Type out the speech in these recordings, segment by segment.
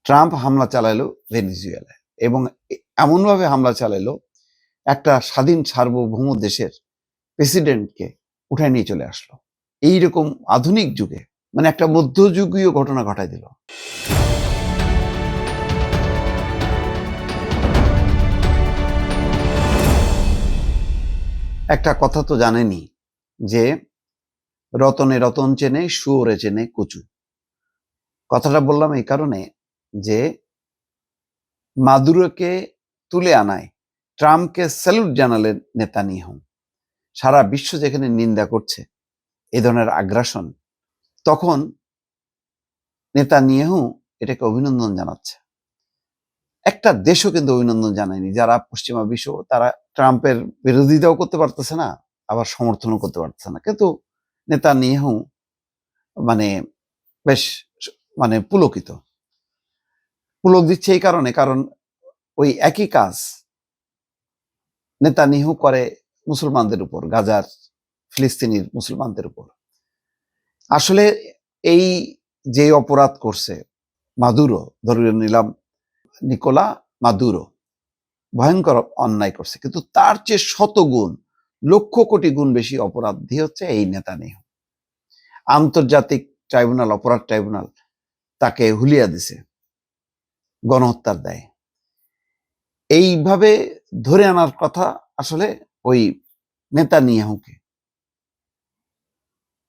Trump হামলা চালাইলো ভেনেজুয়েলায় এবং এমনভাবে হামলা চালাইলো একটা স্বাধীন সার্বভৌম দেশের প্রেসিডেন্টকে উঠায় নিয়ে চলে আসলো। এইরকম আধুনিক যুগে মানে একটা মধ্যযুগীয় ঘটনা ঘটাই দিল। একটা কথা তো জানেনি যে রতনে রতন চেনে, শুয়োরে চেনে কচু। কথাটা বললাম এই কারণে যে মাদুরোকে তুলে আনায় ট্রাম্পকে স্যালুট জানালেন নেতানিয়াহু। সারা বিশ্ব যেখানে নিন্দা করছে এই ধরনের আগ্রাসন, তখন নেতানিয়াহু এটাকে অভিনন্দন জানাচ্ছে। একটা দেশও কিন্তু অভিনন্দন জানায়নি। যারা পশ্চিমা বিশ্ব, তারা ট্রাম্পের বিরোধিতাও করতে পারতেছে না, আবার সমর্থনও করতে পারতেছে না। কিন্তু নেতানিয়াহু মানে বেশ পুলকিত। পুলক দিচ্ছে এই কারণে, কারণ ওই একই কাজ নেতানিয়াহু করে মুসলমানদের উপর, গাজার ফিলিস্তিনির মুসলমানদের উপর। আসলে এই যে অপরাধ করছে মাদুরো, ধরে নিলাম নিকোলা মাদুরো, ভয়ঙ্কর অন্যায় করছে, কিন্তু তার চেয়ে শতগুণ, লক্ষ কোটি গুণ বেশি অপরাধী হচ্ছে এই নেতানিয়াহু। আন্তর্জাতিক ট্রাইব্যুনাল, অপরাধ ট্রাইব্যুনাল তাকে হুলিয়া দিছে গণহত্যার দায়ে। এইভাবে ধরে আনার কথা আসলে ওই নেতানিয়াহুকে,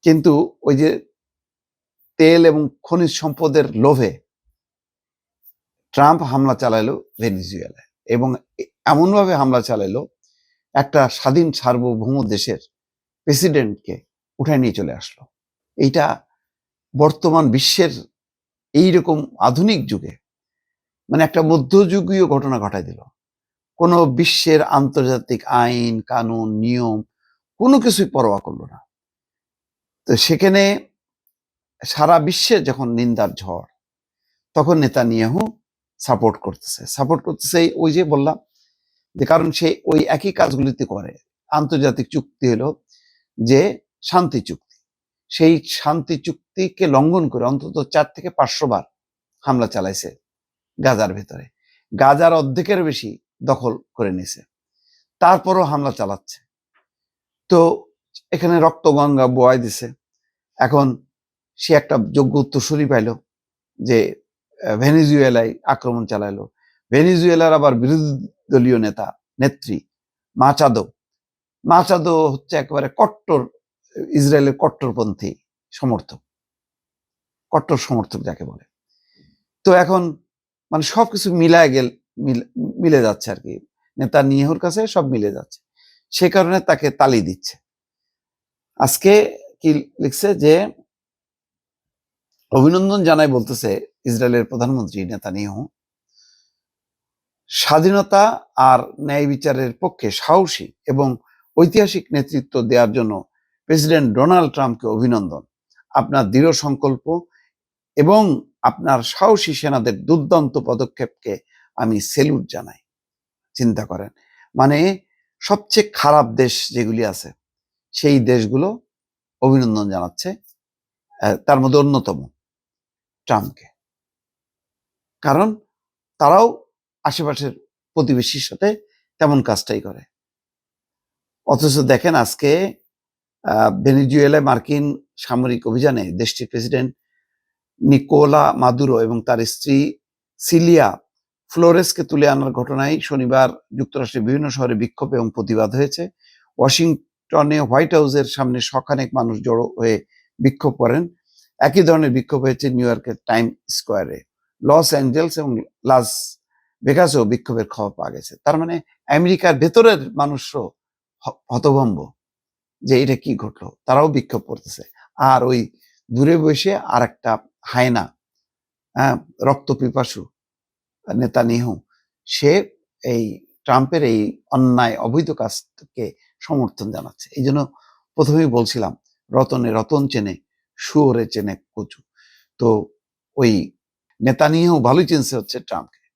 কিন্তু ওই যে তেল এবং খনিজ সম্পদের লোভে ট্রাম্প হামলা চালাইলো ভেনেজুয়েলায় এবং এমনভাবে হামলা চালাইলো একটা স্বাধীন সার্বভৌম দেশের প্রেসিডেন্টকে উঠায় নিয়ে চলে আসলো। এইটা বর্তমান বিশ্বের এইরকম আধুনিক যুগে মানে একটা মধ্যযুগীয় ঘটনা ঘটাই দিল। কোনো বিশ্বের আন্তর্জাতিক আইন কানুন নিয়ম কোনো কিছুই পরোয়া করলো না। তো সেখানে সারা বিশ্বে যখন নিন্দার ঝড়, তখন নেতানিয়াহু সাপোর্ট করতেছে ওই যে বললাম যে, কারণ সে ওই একই কাজগুলিতে করে। আন্তর্জাতিক চুক্তি হলো যে শান্তি চুক্তি, সেই শান্তি চুক্তিকে লঙ্ঘন করে অন্তত 4 থেকে 500 বার হামলা চালাইছে গাজার ভেতরে। গাজার অর্ধেকের বেশি দখল করে নিয়েছে, তারপরও হামলা চালাচ্ছে। তো এখানে রক্ত গঙ্গা বয় দিছে। এখন সে একটা যোগ্য উত্তরসূরি পাইল যে ভেনেজুয়েলায় আক্রমণ চালাইলো। ভেনেজুয়েলার আবার বিরোধী দলীয় নেত্রী মাচাদো হচ্ছে একেবারে কট্টর ইসরায়েলের কট্টরপন্থী কট্টর সমর্থক যাকে বলে। তো এখন সবকিছু মিলে যাচ্ছে আর কি, নেতানিয়াহুর কাছে সব মিলে যাচ্ছে, সে কারণে তাকে তালি দিচ্ছে। আজকে কি লিখছে যে অভিনন্দন জানাই, বলতেছে ইসরায়েলের প্রধানমন্ত্রী নেতানিয়াহু, স্বাধীনতা আর ন্যায় বিচারের পক্ষে সাহসী এবং ঐতিহাসিক নেতৃত্ব দেওয়ার জন্য প্রেসিডেন্ট ডোনাল্ড ট্রাম্পকে অভিনন্দন। আপনার দৃঢ় সংকল্প এবং আপনার সাহসী সেনাদের দুর্দান্ত পদক্ষেপকে আমি সেলুট জানাই। চিন্তা করেন, সবচেয়ে খারাপ দেশ যেগুলি আছে সেই দেশগুলো অভিনন্দন জানাচ্ছে, তার মধ্যে অন্যতম ট্রাম্পকে। কারণ তারাও আশেপাশের প্রতিবেশীর সাথে তেমন কাজটাই করে। অথচ দেখেন আজকে ভেনেজুয়েলায় মার্কিন সামরিক অভিযানে দেশটির প্রেসিডেন্ট নিকোলা মাদুরো এবং তার স্ত্রী সিলিয়া ফ্লোরেসকে তুলে আনার ঘটনায় শনিবার যুক্তরাষ্ট্রের বিভিন্ন শহরে বিক্ষোভ এবং প্রতিবাদ হয়েছে। ওয়াশিংটনে হোয়াইট হাউসের সামনে শখানেক মানুষ জড়ো হয়ে বিক্ষোভ করেন। একই ধরনের বিক্ষোভ হয়েছে নিউ ইয়র্কের টাইম স্কোয়ারে, লস অ্যাঞ্জেলস এবং লাস ভেগাসেও বিক্ষোভের খবর পাওয়া গেছে। তার মানে আমেরিকার ভেতরের মানুষও হতভম্ব যে এটা কি ঘটলো, তারাও বিক্ষোভ করতেছে। আর ওই দূরে বসে আর একটা হায়না, রক্ত পিপাসু নেতানিয়াহু, সে এই ট্রাম্পের এই অন্যায় অবৈধ কাজকে সমর্থন জানাচ্ছে। এই জন্য প্রথমেই বলছিলাম রতনে রতন চেনে, শুয়োরে চেনে কচু। তো ওই নেতানিয়াহু ভালোই চিনছে হচ্ছে ট্রাম্পকে।